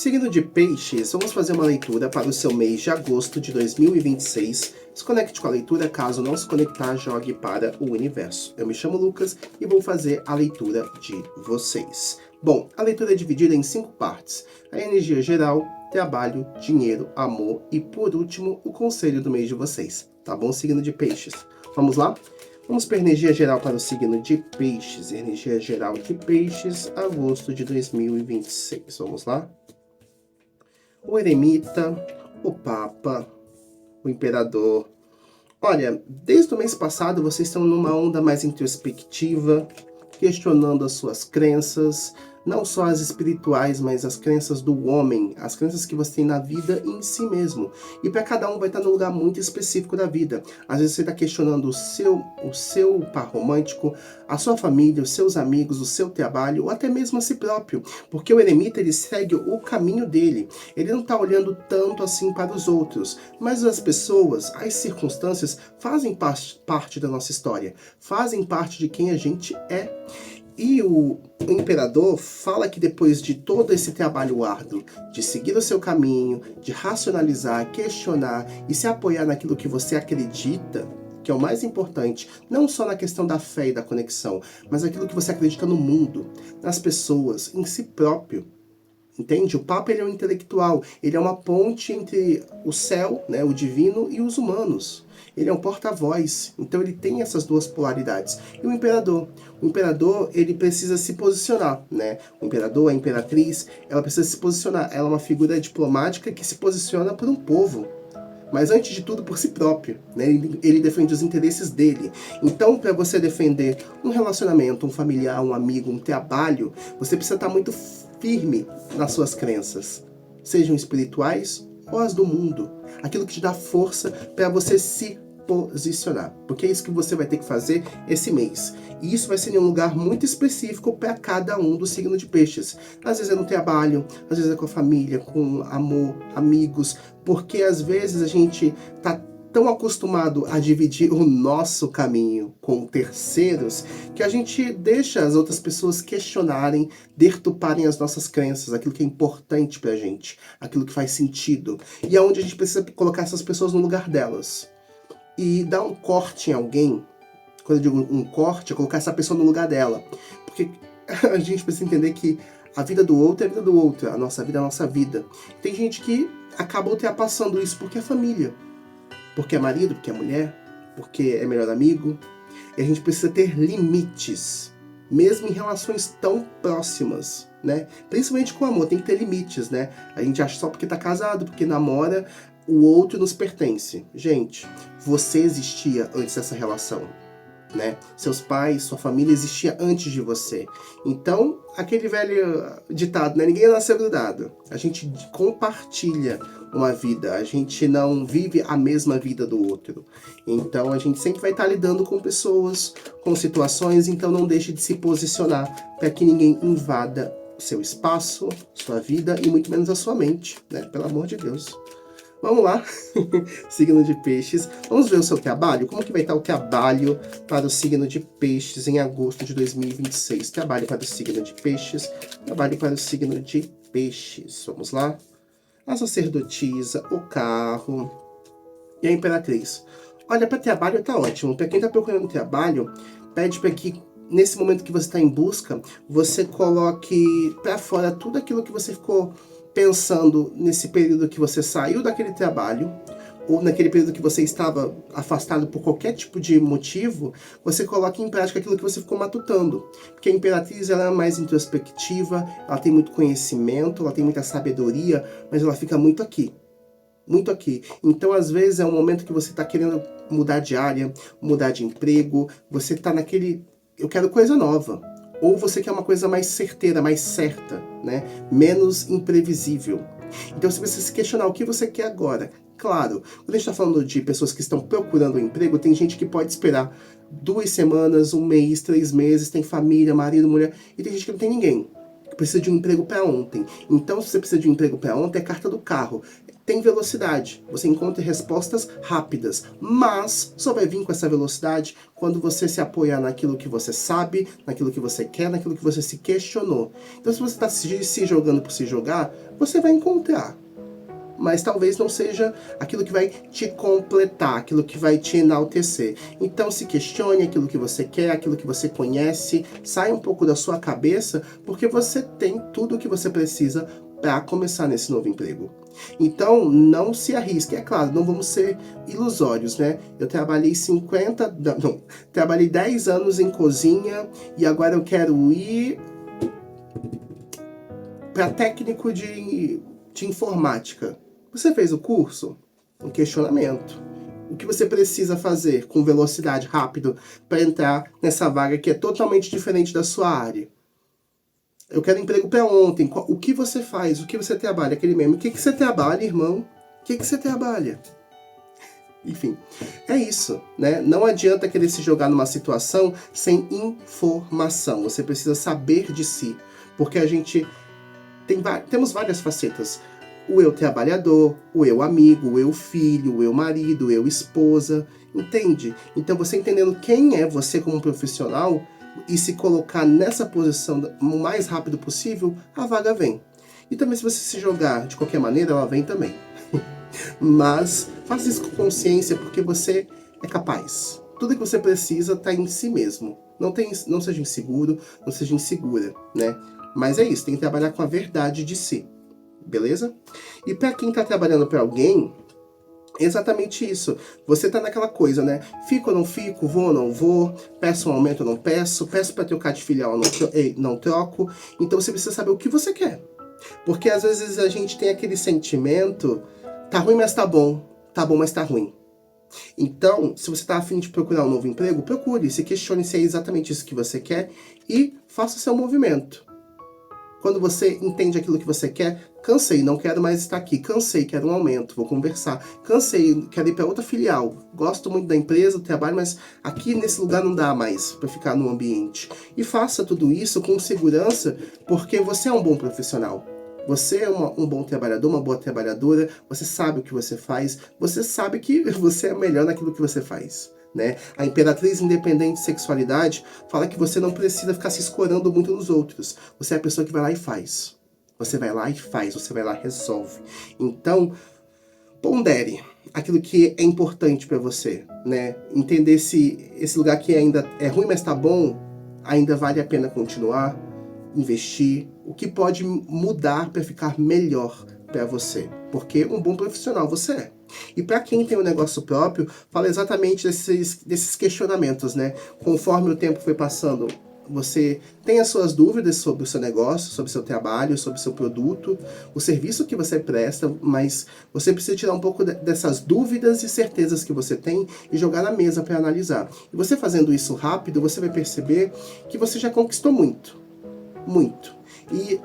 Signo de Peixes, vamos fazer uma leitura para o seu mês de agosto de 2026. Se conecte com a leitura, caso não se conectar, jogue para o universo. Eu me chamo Lucas e vou fazer a leitura de vocês. Bom, a leitura é dividida em 5 partes. A energia geral, trabalho, dinheiro, amor e, por último, o conselho do mês de vocês. Tá bom, signo de Peixes? Vamos lá? Vamos para a energia geral para o signo de Peixes. Energia geral de Peixes, agosto de 2026. Vamos lá? O eremita, o papa, o imperador. Olha, desde o mês passado vocês estão numa onda mais introspectiva, questionando as suas crenças, não só as espirituais, mas as crenças do homem, as crenças que você tem na vida em si mesmo. E para cada um vai estar num lugar muito específico da vida. Às vezes você está questionando o seu par romântico, a sua família, os seus amigos, o seu trabalho, ou até mesmo a si próprio. Porque o eremita, ele segue o caminho dele. Ele não está olhando tanto assim para os outros. Mas as pessoas, as circunstâncias, fazem parte da nossa história. Fazem parte de quem a gente é. E o imperador fala que depois de todo esse trabalho árduo, de seguir o seu caminho, de racionalizar, questionar e se apoiar naquilo que você acredita, que é o mais importante, não só na questão da fé e da conexão, mas aquilo que você acredita no mundo, nas pessoas, em si próprio. Entende? O Papa, ele é um intelectual, ele é uma ponte entre o céu, né, o divino, e os humanos. Ele é um porta-voz, então ele tem essas duas polaridades. E o imperador, ele precisa se posicionar, né? O imperador, a imperatriz, ela precisa se posicionar. Ela é uma figura diplomática que se posiciona por um povo. Mas antes de tudo por si próprio, né? Ele defende os interesses dele. Então, para você defender um relacionamento, um familiar, um amigo, um trabalho, você precisa estar muito firme nas suas crenças, sejam espirituais ou as do mundo. Aquilo que te dá força para você se posicionar, porque é isso que você vai ter que fazer esse mês. E isso vai ser em um lugar muito específico para cada um do signo de Peixes. Às vezes é no trabalho, às vezes é com a família, com amor, amigos, porque às vezes a gente tá tão acostumado a dividir o nosso caminho com terceiros que a gente deixa as outras pessoas questionarem, deturparem as nossas crenças, aquilo que é importante pra gente, aquilo que faz sentido. E é onde a gente precisa colocar essas pessoas no lugar delas. E dar um corte em alguém, quando eu digo um corte, é colocar essa pessoa no lugar dela. Porque a gente precisa entender que a vida do outro é a vida do outro, a nossa vida é a nossa vida. Tem gente que acaba ultrapassando isso porque é família, porque é marido, porque é mulher, porque é melhor amigo. E a gente precisa ter limites, mesmo em relações tão próximas, né? Principalmente com o amor, tem que ter limites, né? A gente acha só porque tá casado, porque namora, o outro nos pertence. Gente, você existia antes dessa relação, né? Seus pais, sua família existia antes de você. Então, aquele velho ditado, né? Ninguém nasceu grudado. A gente compartilha uma vida, a gente não vive a mesma vida do outro. Então, a gente sempre vai estar lidando com pessoas, com situações, então não deixe de se posicionar para que ninguém invada seu espaço, sua vida e muito menos a sua mente, né? Pelo amor de Deus. Vamos lá, signo de Peixes. Vamos ver o seu trabalho? Como que vai estar o trabalho para o signo de Peixes em agosto de 2026? Trabalho para o signo de Peixes, trabalho para o signo de Peixes. Vamos lá? A sacerdotisa, o carro e a imperatriz. Olha, para trabalho tá ótimo. Para quem está procurando trabalho, pede para que nesse momento que você está em busca, você coloque para fora tudo aquilo que você ficou pensando nesse período que você saiu daquele trabalho, ou naquele período que você estava afastado por qualquer tipo de motivo, você coloque em prática aquilo que você ficou matutando. Porque a imperatriz, ela é mais introspectiva, ela tem muito conhecimento, ela tem muita sabedoria, mas ela fica muito aqui. Muito aqui. Então, às vezes, é um momento que você está querendo mudar de área, mudar de emprego, você está naquele, eu quero coisa nova. Ou você quer uma coisa mais certeira, mais certa, né? Menos imprevisível. Então, se você se questionar o que você quer agora, claro, quando a gente está falando de pessoas que estão procurando um emprego, tem gente que pode esperar 2 semanas, 1 mês, 3 meses, tem família, marido, mulher, e tem gente que não tem ninguém. que precisa de um emprego para ontem. Então, se você precisa de um emprego para ontem, é carta do carro. Tem velocidade, você encontra respostas rápidas, mas só vai vir com essa velocidade quando você se apoiar naquilo que você sabe, naquilo que você quer, naquilo que você se questionou. Então, se você está se jogando por se jogar, você vai encontrar. Mas talvez não seja aquilo que vai te completar, aquilo que vai te enaltecer. Então se questione aquilo que você quer, aquilo que você conhece, sai um pouco da sua cabeça, porque você tem tudo o que você precisa para começar nesse novo emprego. Então não se arrisque, é claro, não vamos ser ilusórios, né? Eu trabalhei trabalhei 10 anos em cozinha e agora eu quero ir para técnico de informática. Você fez o curso? Um questionamento. O que você precisa fazer com velocidade, rápido, para entrar nessa vaga que é totalmente diferente da sua área? Eu quero emprego para ontem. O que você faz? O que você trabalha? Aquele meme. O que você trabalha, irmão? O que você trabalha? Enfim, é isso, né? Não adianta querer se jogar numa situação sem informação. Você precisa saber de si. Porque a gente temos várias facetas. O eu trabalhador, o eu amigo, o eu filho, o eu marido, o eu esposa, entende? Então você entendendo quem é você como profissional e se colocar nessa posição o mais rápido possível, a vaga vem. E também se você se jogar de qualquer maneira, ela vem também. Mas faça isso com consciência porque você é capaz. Tudo que você precisa está em si mesmo. Não seja inseguro, não seja insegura, né? Mas é isso, tem que trabalhar com a verdade de si. Beleza? E para quem tá trabalhando para alguém, exatamente isso. Você tá naquela coisa, né? Fico ou não fico, vou ou não vou, peço um aumento ou não peço, peço para trocar de filial ou não troco. Então você precisa saber o que você quer. Porque às vezes a gente tem aquele sentimento, tá ruim, mas tá bom, mas tá ruim. Então, se você tá afim de procurar um novo emprego, procure, se questione se é exatamente isso que você quer e faça o seu movimento. Quando você entende aquilo que você quer, cansei, não quero mais estar aqui, cansei, quero um aumento, vou conversar, cansei, quero ir para outra filial, gosto muito da empresa, do trabalho, mas aqui nesse lugar não dá mais para ficar no ambiente. E faça tudo isso com segurança, porque você é um bom profissional. Você é um bom trabalhador, uma boa trabalhadora, você sabe o que você faz, você sabe que você é melhor naquilo que você faz. Né? A Imperatriz Independente de Sexualidade fala que você não precisa ficar se escorando muito nos outros. Você é a pessoa que vai lá e faz. Você vai lá e faz, você vai lá e resolve. Então, pondere aquilo que é importante para você, né? Entender se esse lugar que ainda é ruim, mas tá bom, ainda vale a pena continuar, investir, o que pode mudar para ficar melhor para você. Porque um bom profissional você é. E para quem tem um negócio próprio, fala exatamente desses questionamentos, né? Conforme o tempo foi passando, você tem as suas dúvidas sobre o seu negócio, sobre o seu trabalho, sobre o seu produto, o serviço que você presta, mas você precisa tirar um pouco dessas dúvidas e certezas que você tem e jogar na mesa para analisar. E você fazendo isso rápido, você vai perceber que você já conquistou muito. Muito. E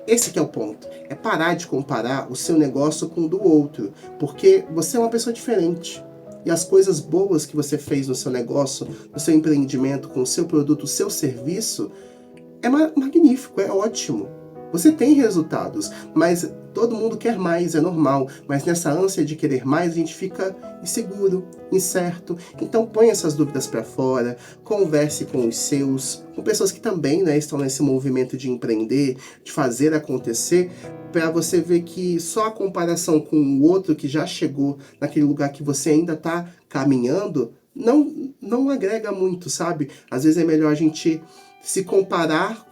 esse que é o ponto, é parar de comparar o seu negócio com o do outro, porque você é uma pessoa diferente. E as coisas boas que você fez no seu negócio, no seu empreendimento, com o seu produto, o seu serviço, é magnífico, é ótimo. Você tem resultados, mas todo mundo quer mais, é normal. Mas nessa ânsia de querer mais, a gente fica inseguro, incerto. Então põe essas dúvidas para fora, converse com os seus, com pessoas que também, né, estão nesse movimento de empreender, de fazer acontecer, para você ver que só a comparação com o outro que já chegou naquele lugar que você ainda está caminhando, não agrega muito, sabe? Às vezes é melhor a gente se comparar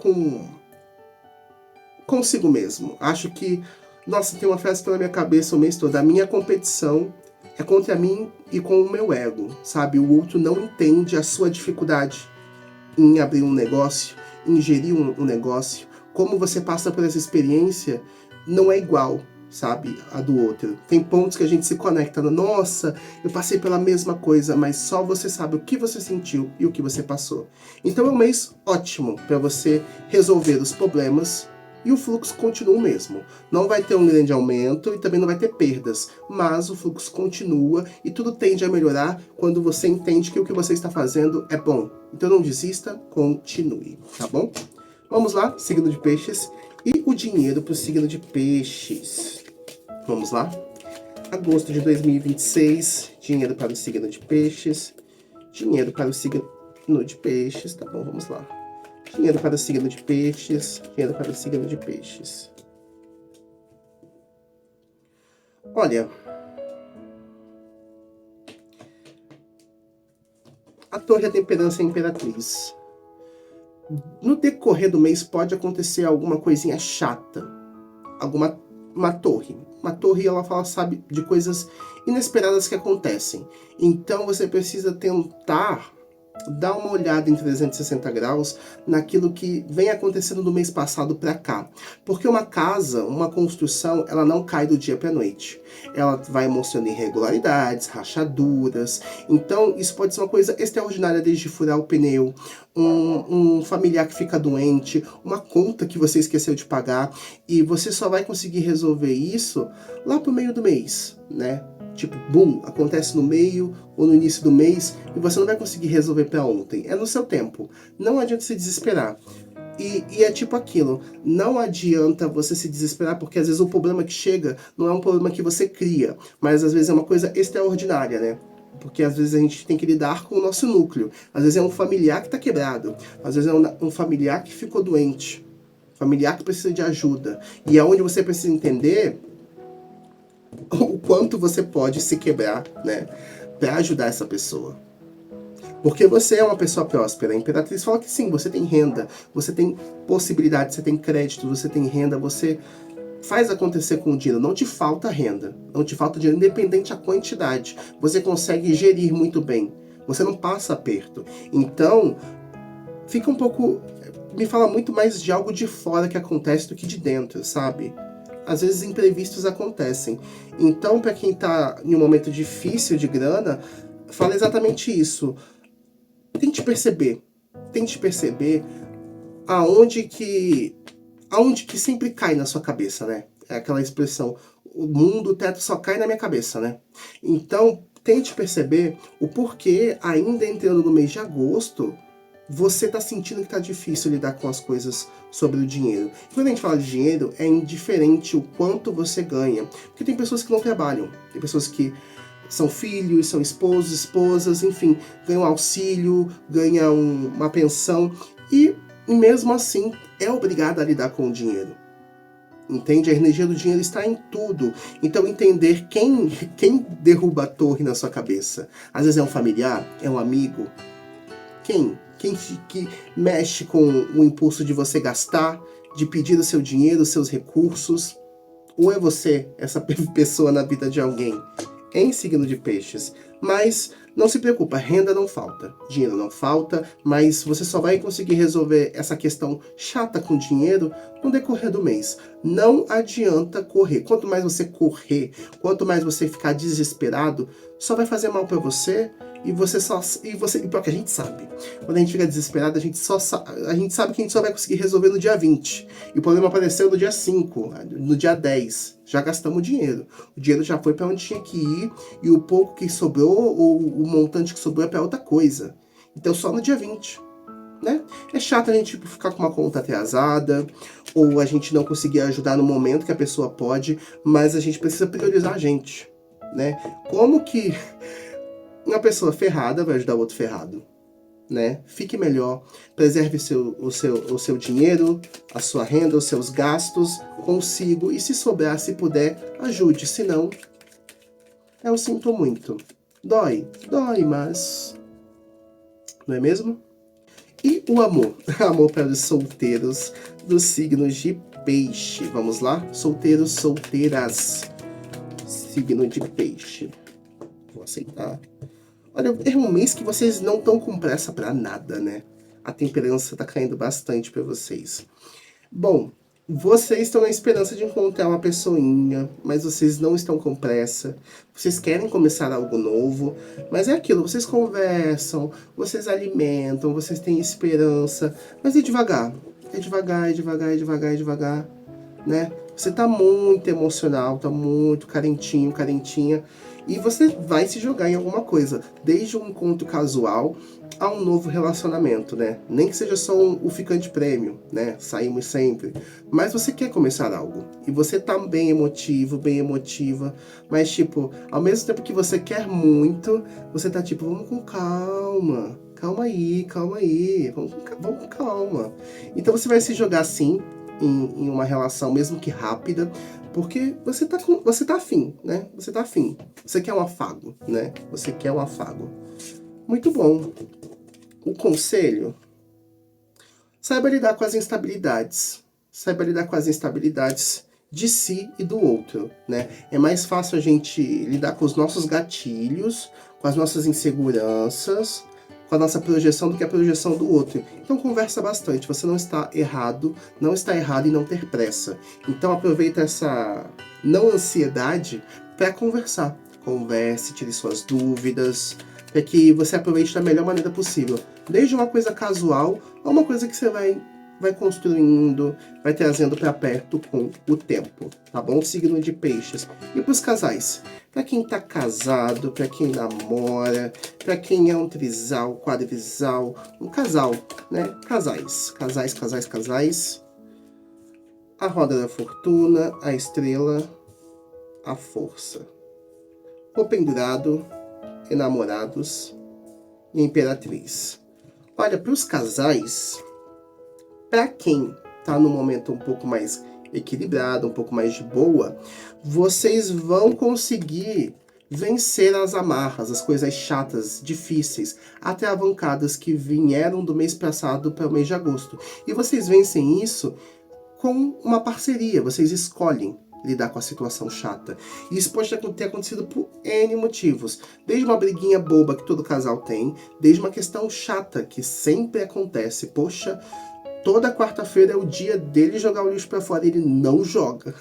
consigo mesmo. Acho que, nossa, tem uma frase pela minha cabeça o mês todo. A minha competição é contra mim e com o meu ego, sabe? O outro não entende a sua dificuldade em abrir um negócio, em gerir um negócio. Como você passa por essa experiência não é igual, sabe, a do outro. Tem pontos que a gente se conecta. Nossa, eu passei pela mesma coisa, mas só você sabe o que você sentiu e o que você passou. Então é um mês ótimo para você resolver os problemas e o fluxo continua o mesmo. Não vai ter um grande aumento e também não vai ter perdas, mas o fluxo continua e tudo tende a melhorar quando você entende que o que você está fazendo é bom. Então não desista, continue, tá bom? Vamos lá, signo de peixes. E o dinheiro para o signo de Peixes. Vamos lá? Agosto de 2026, dinheiro para o signo de Peixes. Dinheiro para o signo de Peixes, tá bom, vamos lá. Dinheiro para o signo de Peixes, dinheiro para o signo de Peixes. Olha, a Torre, a Temperança e a Imperatriz. No decorrer do mês pode acontecer alguma coisinha chata, uma torre. Uma torre, ela fala, sabe, de coisas inesperadas que acontecem. Então você precisa tentar dar uma olhada em 360 graus naquilo que vem acontecendo do mês passado para cá. Porque uma casa, uma construção, ela não cai do dia para a noite. Ela vai mostrando irregularidades, rachaduras. Então, isso pode ser uma coisa extraordinária, desde furar o pneu, um familiar que fica doente, uma conta que você esqueceu de pagar, e você só vai conseguir resolver isso lá pro meio do mês, né? Tipo, boom, acontece no meio ou no início do mês e você não vai conseguir resolver para ontem. É no seu tempo. Não adianta se desesperar. E é tipo aquilo, não adianta você se desesperar, porque às vezes o problema que chega não é um problema que você cria, mas às vezes é uma coisa extraordinária, né? Porque às vezes a gente tem que lidar com o nosso núcleo. Às vezes é um familiar que está quebrado. Às vezes é um familiar que ficou doente. Familiar que precisa de ajuda. E é onde você precisa entender o quanto você pode se quebrar, né, para ajudar essa pessoa. Porque você é uma pessoa próspera. A Imperatriz fala que sim, você tem renda, você tem possibilidade, você tem crédito, você tem renda, você faz acontecer com o dinheiro. Não te falta renda, não te falta dinheiro, independente da quantidade. Você consegue gerir muito bem, você não passa aperto. Então, fica um pouco... me fala muito mais de algo de fora que acontece do que de dentro, sabe? Às vezes imprevistos acontecem. Então, para quem está em um momento difícil de grana, fala exatamente isso. Tente perceber aonde que sempre cai na sua cabeça, né? É aquela expressão, o mundo, o teto só cai na minha cabeça, né? Então, tente perceber o porquê, ainda entrando no mês de agosto, você está sentindo que está difícil lidar com as coisas sobre o dinheiro. Quando a gente fala de dinheiro, é indiferente o quanto você ganha. Porque tem pessoas que não trabalham, tem pessoas que são filhos, são esposos, esposas, enfim, ganham auxílio, ganham uma pensão e mesmo assim é obrigada a lidar com o dinheiro. Entende? A energia do dinheiro está em tudo. Então entender quem derruba a torre na sua cabeça. Às vezes é um familiar, é um amigo. Quem que mexe com o impulso de você gastar, de pedir o seu dinheiro, os seus recursos? Ou é você, essa pessoa na vida de alguém? Em signo de Peixes. Mas não se preocupa, renda não falta, dinheiro não falta, mas você só vai conseguir resolver essa questão chata com dinheiro no decorrer do mês. Não adianta correr. Quanto mais você correr, quanto mais você ficar desesperado, só vai fazer mal para você. E porque a gente sabe, quando a gente fica desesperado, a gente sabe que a gente só vai conseguir resolver no dia 20. E o problema apareceu no dia 5, no dia 10. Já gastamos o dinheiro. O dinheiro já foi para onde tinha que ir, e o pouco que sobrou, ou o montante que sobrou, é para outra coisa. Então só no dia 20. Né? É chato a gente ficar com uma conta atrasada, ou a gente não conseguir ajudar no momento que a pessoa pode, mas a gente precisa priorizar a gente. Né? Como que uma pessoa ferrada vai ajudar o outro ferrado, né? Fique melhor, preserve o seu dinheiro, a sua renda, os seus gastos consigo, e se sobrar, se puder, ajude, senão eu sinto muito. Dói, mas não é mesmo? E o amor? Amor para os solteiros dos signos de Peixe. Vamos lá? Solteiros, solteiras. Signo de Peixe. Vou aceitar. Olha, é um mês que vocês não estão com pressa para nada, né? A temperança tá caindo bastante para vocês. Bom, vocês estão na esperança de encontrar uma pessoinha, mas vocês não estão com pressa. Vocês querem começar algo novo, mas é aquilo, vocês conversam, vocês alimentam, vocês têm esperança, mas é devagar. É devagar, né? Você tá muito emocional, tá muito carentinho, carentinha, e você vai se jogar em alguma coisa, desde um encontro casual a um novo relacionamento, né? Nem que seja só o ficante prêmio, né? Saímos sempre. Mas você quer começar algo. E você tá bem emotivo, bem emotiva. Mas, tipo, ao mesmo tempo que você quer muito, você tá tipo, vamos com calma. Calma aí, calma aí. Vamos com calma. Então você vai se jogar assim, em uma relação, mesmo que rápida, porque você tá afim, né? Você tá afim. Você quer um afago, né? Você quer um afago. Muito bom. O conselho: saiba lidar com as instabilidades. Saiba lidar com as instabilidades de si e do outro, né? É mais fácil a gente lidar com os nossos gatilhos, com as nossas inseguranças, com a nossa projeção do que a projeção do outro. Então conversa bastante, você não está errado em não ter pressa. Então aproveita essa não ansiedade para conversar. Converse, tire suas dúvidas, para que você aproveite da melhor maneira possível. Desde uma coisa casual a uma coisa que você vai construindo, vai trazendo para perto com o tempo, tá bom? Signo de peixes. E para os casais? Para quem tá casado, para quem namora, para quem é um trisal, quadrisal, um casal, né? Casais. A roda da fortuna, a estrela, a força. O pendurado, enamorados e a imperatriz. Olha, para os casais, para quem tá num momento um pouco mais equilibrado, um pouco mais de boa, vocês vão conseguir vencer as amarras, as coisas chatas, difíceis, atravancadas que vieram do mês passado para o mês de agosto. E vocês vencem isso com uma parceria, vocês escolhem lidar com a situação chata. E isso pode ter acontecido por N motivos. Desde uma briguinha boba que todo casal tem, desde uma questão chata que sempre acontece. Poxa, toda quarta-feira é o dia dele jogar o lixo para fora e ele não joga.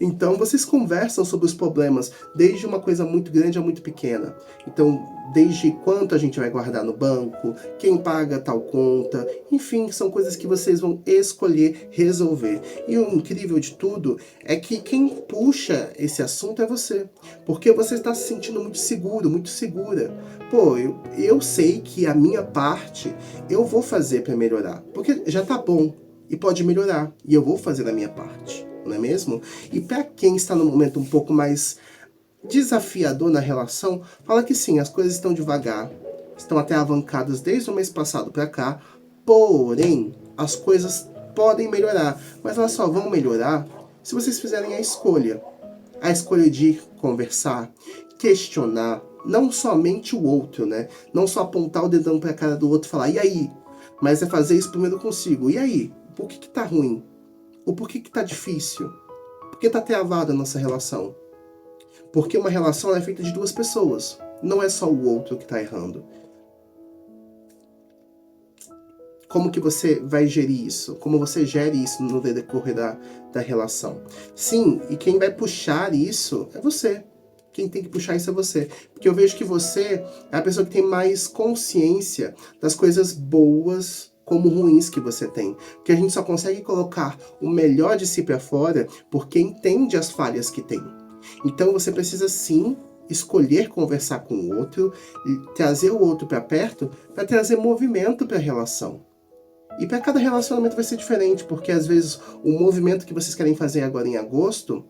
Então vocês conversam sobre os problemas, desde uma coisa muito grande a muito pequena. Então, desde quanto a gente vai guardar no banco, quem paga tal conta, enfim, são coisas que vocês vão escolher resolver. E o incrível de tudo é que quem puxa esse assunto é você, porque você está se sentindo muito seguro, muito segura. Pô, eu sei que a minha parte eu vou fazer para melhorar, porque já tá bom e pode melhorar, e eu vou fazer a minha parte. Não é mesmo? E para quem está num momento um pouco mais desafiador na relação, fala que sim, as coisas estão devagar, estão até avançadas desde o mês passado para cá, porém, as coisas podem melhorar, mas elas só vão melhorar se vocês fizerem a escolha de conversar, questionar, não somente o outro, né? Não só apontar o dedão para a cara do outro e falar, e aí? Mas é fazer isso primeiro consigo. E aí? Por que tá ruim? Ou por que tá difícil? Por que tá travada a nossa relação? Porque uma relação é feita de duas pessoas. Não é só o outro que tá errando. Como que você vai gerir isso? Como você gere isso no decorrer da relação? Sim, e quem vai puxar isso é você. Quem tem que puxar isso é você. Porque eu vejo que você é a pessoa que tem mais consciência das coisas boas como ruins que você tem. Porque a gente só consegue colocar o melhor de si para fora porque entende as falhas que tem. Então você precisa sim escolher conversar com o outro, trazer o outro para perto, para trazer movimento para a relação. E para cada relacionamento vai ser diferente, porque às vezes o movimento que vocês querem fazer agora em agosto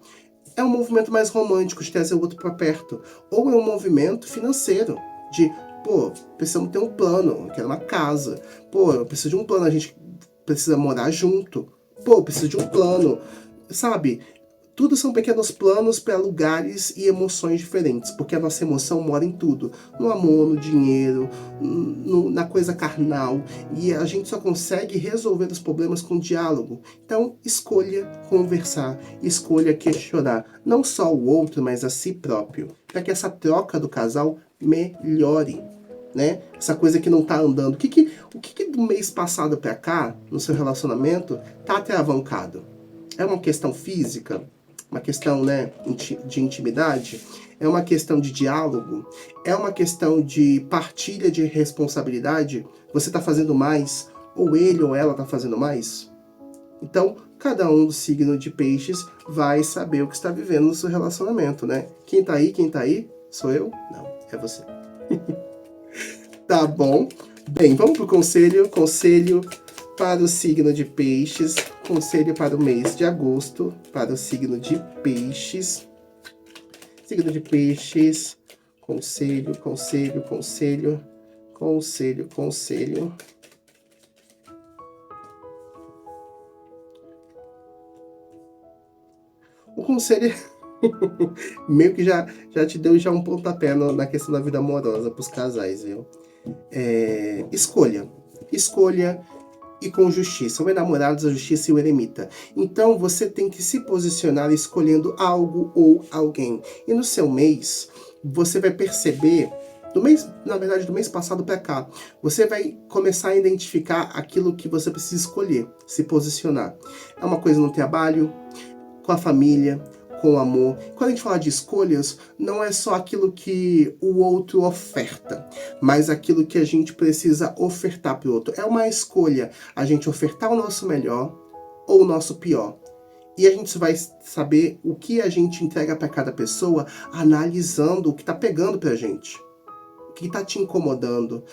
é um movimento mais romântico, de trazer o outro para perto. Ou é um movimento financeiro, de, pô, precisamos ter um plano, eu quero uma casa. Pô, eu preciso de um plano, a gente precisa morar junto. Pô, eu preciso de um plano. Sabe? Tudo são pequenos planos para lugares e emoções diferentes, porque a nossa emoção mora em tudo. No amor, no dinheiro, na coisa carnal. E a gente só consegue resolver os problemas com diálogo. Então, escolha conversar, escolha questionar. Não só o outro, mas a si próprio. Para que essa troca do casal melhore. Né? Essa coisa que não tá andando. O que do mês passado para cá, no seu relacionamento, tá atravancado? É uma questão física? Uma questão, né, de intimidade? É uma questão de diálogo? É uma questão de partilha de responsabilidade? Você está fazendo mais? Ou ele ou ela está fazendo mais? Então, cada um do signo de peixes vai saber o que está vivendo no seu relacionamento, né? Quem tá aí? Quem tá aí? Sou eu? Não, é você. Tá bom? Bem, vamos pro conselho. Conselho para o signo de peixes. Conselho para o mês de agosto, para o signo de peixes. Signo de peixes. Conselho, conselho, conselho. Conselho, conselho. O conselho meio que já te deu já um pontapé na questão da vida amorosa para os casais, viu? Escolha. Escolha e com justiça. O Enamorados, a Justiça e o Eremita. Então, você tem que se posicionar escolhendo algo ou alguém. E no seu mês, você vai perceber, na verdade, do mês passado para cá, você vai começar a identificar aquilo que você precisa escolher, se posicionar. É uma coisa no trabalho, com a família, com o amor. Quando a gente fala de escolhas, não é só aquilo que o outro oferta, mas aquilo que a gente precisa ofertar para o outro. É uma escolha a gente ofertar o nosso melhor ou o nosso pior. E a gente vai saber o que a gente entrega para cada pessoa, analisando o que está pegando para a gente, o que está te incomodando,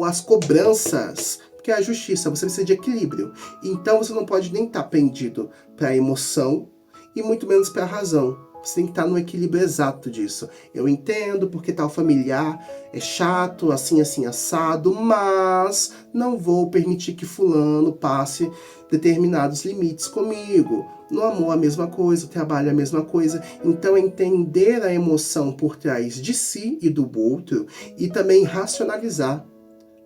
as cobranças. Porque é a justiça, você precisa de equilíbrio. Então você não pode nem estar pendido para a emoção e muito menos para a razão. Você tem que estar no equilíbrio exato disso. Eu entendo porque tal familiar é chato, assim, assim, assado, mas não vou permitir que fulano passe determinados limites comigo. No amor a mesma coisa, no trabalho a mesma coisa. Então entender a emoção por trás de si e do outro e também racionalizar.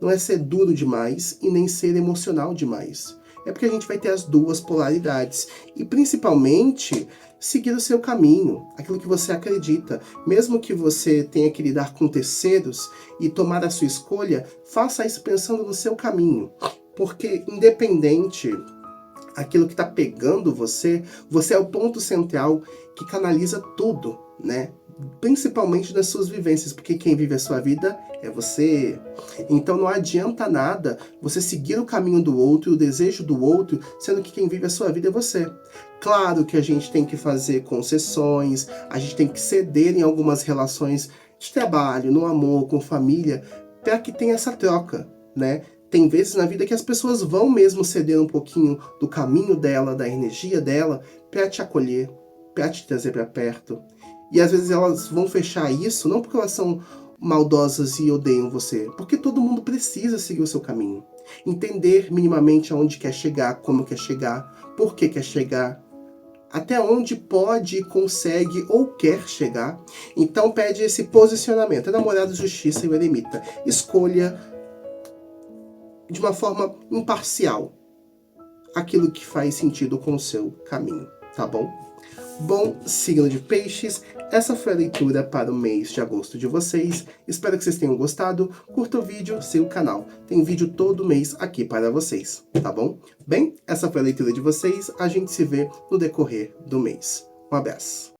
Não é ser duro demais e nem ser emocional demais. É porque a gente vai ter as duas polaridades. E principalmente, seguir o seu caminho, aquilo que você acredita. Mesmo que você tenha que lidar com terceiros e tomar a sua escolha, faça isso pensando no seu caminho. Porque independente aquilo que está pegando você é o ponto central que canaliza tudo, né? Principalmente nas suas vivências, porque quem vive a sua vida é você. Então não adianta nada você seguir o caminho do outro, o desejo do outro, sendo que quem vive a sua vida é você. Claro que a gente tem que fazer concessões, a gente tem que ceder em algumas relações de trabalho, no amor, com família, para que tenha essa troca, né? Tem vezes na vida que as pessoas vão mesmo ceder um pouquinho do caminho dela, da energia dela, para te acolher, para te trazer para perto. E às vezes elas vão fechar isso, não porque elas são maldosas e odeiam você, porque todo mundo precisa seguir o seu caminho. Entender minimamente aonde quer chegar, como quer chegar, por que quer chegar, até onde pode, consegue ou quer chegar. Então pede esse posicionamento. Enamorados, Justiça e o Eremita. Escolha de uma forma imparcial aquilo que faz sentido com o seu caminho, tá bom? Bom, signo de peixes, essa foi a leitura para o mês de agosto de vocês. Espero que vocês tenham gostado. Curta o vídeo, siga o canal. Tem vídeo todo mês aqui para vocês, tá bom? Bem, essa foi a leitura de vocês. A gente se vê no decorrer do mês. Um abraço.